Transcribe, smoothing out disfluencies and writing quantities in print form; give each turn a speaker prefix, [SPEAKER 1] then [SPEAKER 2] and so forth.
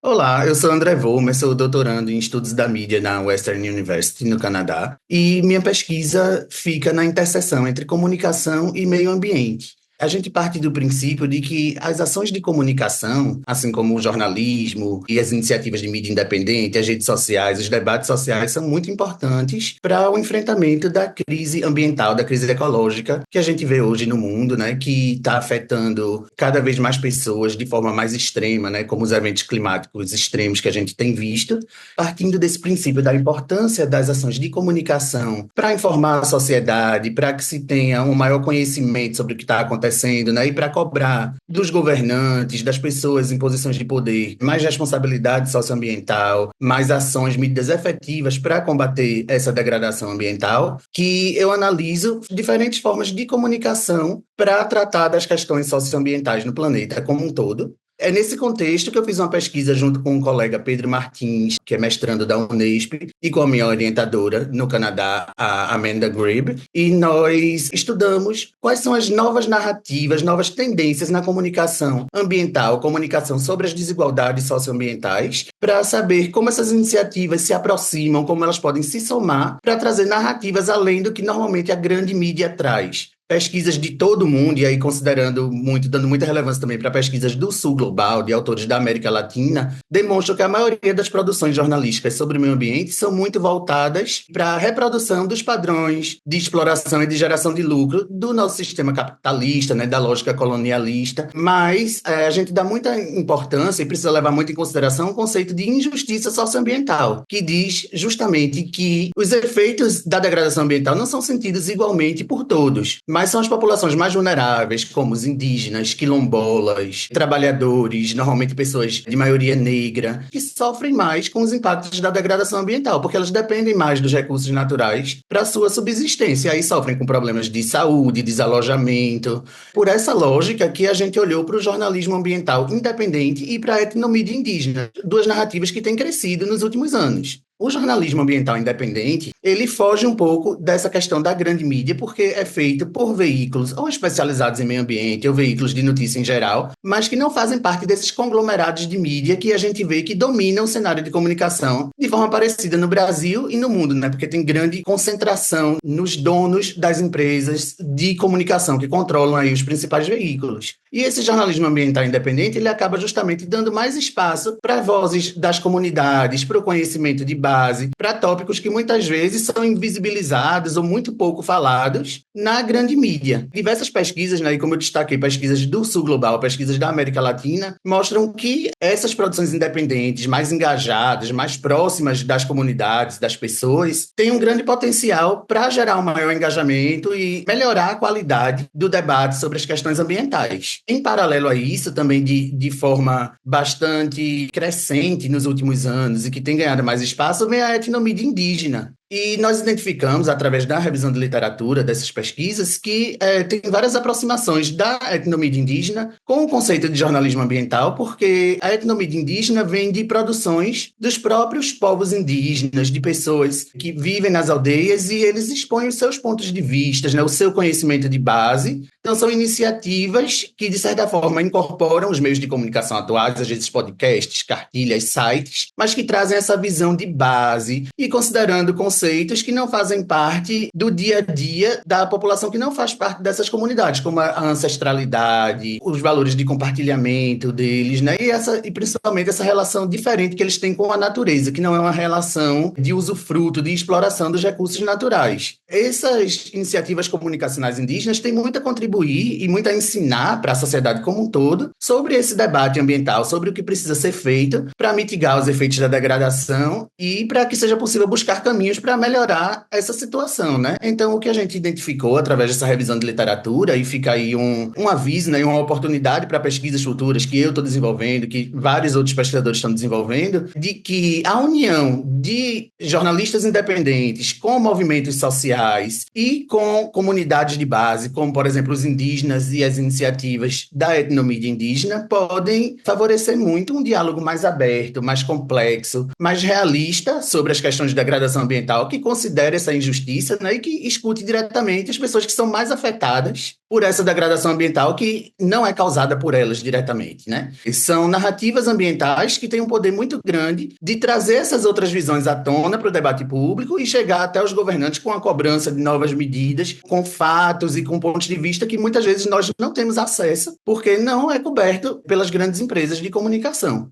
[SPEAKER 1] Olá, eu sou André Vollmer, sou doutorando em estudos da mídia na Western University, no Canadá, e minha pesquisa fica na interseção entre comunicação e meio ambiente. A gente parte do princípio de que as ações de comunicação, assim como o jornalismo e as iniciativas de mídia independente, as redes sociais, os debates sociais, são muito importantes para o enfrentamento da crise ambiental, da crise ecológica que a gente vê hoje no mundo, né, que está afetando cada vez mais pessoas de forma mais extrema, né, como os eventos climáticos extremos que a gente tem visto, partindo desse princípio da importância das ações de comunicação para informar a sociedade, para que se tenha um maior conhecimento sobre o que está acontecendo, né, e para cobrar dos governantes, das pessoas em posições de poder, mais responsabilidade socioambiental, mais ações, medidas efetivas para combater essa degradação ambiental, que eu analiso diferentes formas de comunicação para tratar das questões socioambientais no planeta como um todo. É nesse contexto que eu fiz uma pesquisa junto com um colega Pedro Martins, que é mestrando da Unesp, e com a minha orientadora no Canadá, a Amanda Gribb, e nós estudamos quais são as novas narrativas, novas tendências na comunicação ambiental, comunicação sobre as desigualdades socioambientais, para saber como essas iniciativas se aproximam, como elas podem se somar para trazer narrativas além do que normalmente a grande mídia traz. Pesquisas de todo o mundo, e aí considerando muito, dando muita relevância também para pesquisas do Sul Global, de autores da América Latina, demonstram que a maioria das produções jornalísticas sobre o meio ambiente são muito voltadas para a reprodução dos padrões de exploração e de geração de lucro do nosso sistema capitalista, né, da lógica colonialista, mas a gente dá muita importância e precisa levar muito em consideração o conceito de injustiça socioambiental, que diz justamente que os efeitos da degradação ambiental não são sentidos igualmente por todos, mas são as populações mais vulneráveis, como os indígenas, quilombolas, trabalhadores, normalmente pessoas de maioria negra, que sofrem mais com os impactos da degradação ambiental, porque elas dependem mais dos recursos naturais para sua subsistência. Aí sofrem com problemas de saúde, desalojamento. Por essa lógica que a gente olhou para o jornalismo ambiental independente e para a etnomídia indígena, duas narrativas que têm crescido nos últimos anos. O jornalismo ambiental independente, ele foge um pouco dessa questão da grande mídia, porque é feito por veículos ou especializados em meio ambiente, ou veículos de notícia em geral, mas que não fazem parte desses conglomerados de mídia que a gente vê que dominam o cenário de comunicação de forma parecida no Brasil e no mundo, né? Porque tem grande concentração nos donos das empresas de comunicação que controlam aí os principais veículos. E esse jornalismo ambiental independente, ele acaba justamente dando mais espaço para vozes das comunidades, para o conhecimento de base, para tópicos que muitas vezes são invisibilizados ou muito pouco falados na grande mídia. Diversas pesquisas, né, e como eu destaquei, pesquisas do Sul Global, pesquisas da América Latina, mostram que essas produções independentes, mais engajadas, mais próximas das comunidades, das pessoas, têm um grande potencial para gerar um maior engajamento e melhorar a qualidade do debate sobre as questões ambientais. Em paralelo a isso, também de forma bastante crescente nos últimos anos e que tem ganhado mais espaço, vem a etnomídia indígena. E nós identificamos, através da revisão de literatura dessas pesquisas, que tem várias aproximações da etnomídia indígena com o conceito de jornalismo ambiental, porque a etnomídia indígena vem de produções dos próprios povos indígenas, de pessoas que vivem nas aldeias e eles expõem os seus pontos de vista, né, o seu conhecimento de base. Então, são iniciativas que, de certa forma, incorporam os meios de comunicação atuais, às vezes podcasts, cartilhas, sites, mas que trazem essa visão de base e considerando conceitos que não fazem parte do dia a dia da população que não faz parte dessas comunidades, como a ancestralidade, os valores de compartilhamento deles, né? E principalmente essa relação diferente que eles têm com a natureza, que não é uma relação de usufruto, de exploração dos recursos naturais. Essas iniciativas comunicacionais indígenas têm muito a contribuir e muito a ensinar para a sociedade como um todo sobre esse debate ambiental, sobre o que precisa ser feito para mitigar os efeitos da degradação e para que seja possível buscar caminhos para melhorar essa situação, né? Então, o que a gente identificou através dessa revisão de literatura, e fica aí um aviso, né, uma oportunidade para pesquisas futuras que eu estou desenvolvendo, que vários outros pesquisadores estão desenvolvendo, de que a união de jornalistas independentes com movimentos sociais e com comunidades de base, como, por exemplo, os indígenas e as iniciativas da etnomídia indígena, podem favorecer muito um diálogo mais aberto, mais complexo, mais realista sobre as questões de degradação ambiental ambiental que considere essa injustiça, né, e que escute diretamente as pessoas que são mais afetadas por essa degradação ambiental que não é causada por elas diretamente, né? E são narrativas ambientais que têm um poder muito grande de trazer essas outras visões à tona para o debate público e chegar até os governantes com a cobrança de novas medidas, com fatos e com pontos de vista que muitas vezes nós não temos acesso, porque não é coberto pelas grandes empresas de comunicação.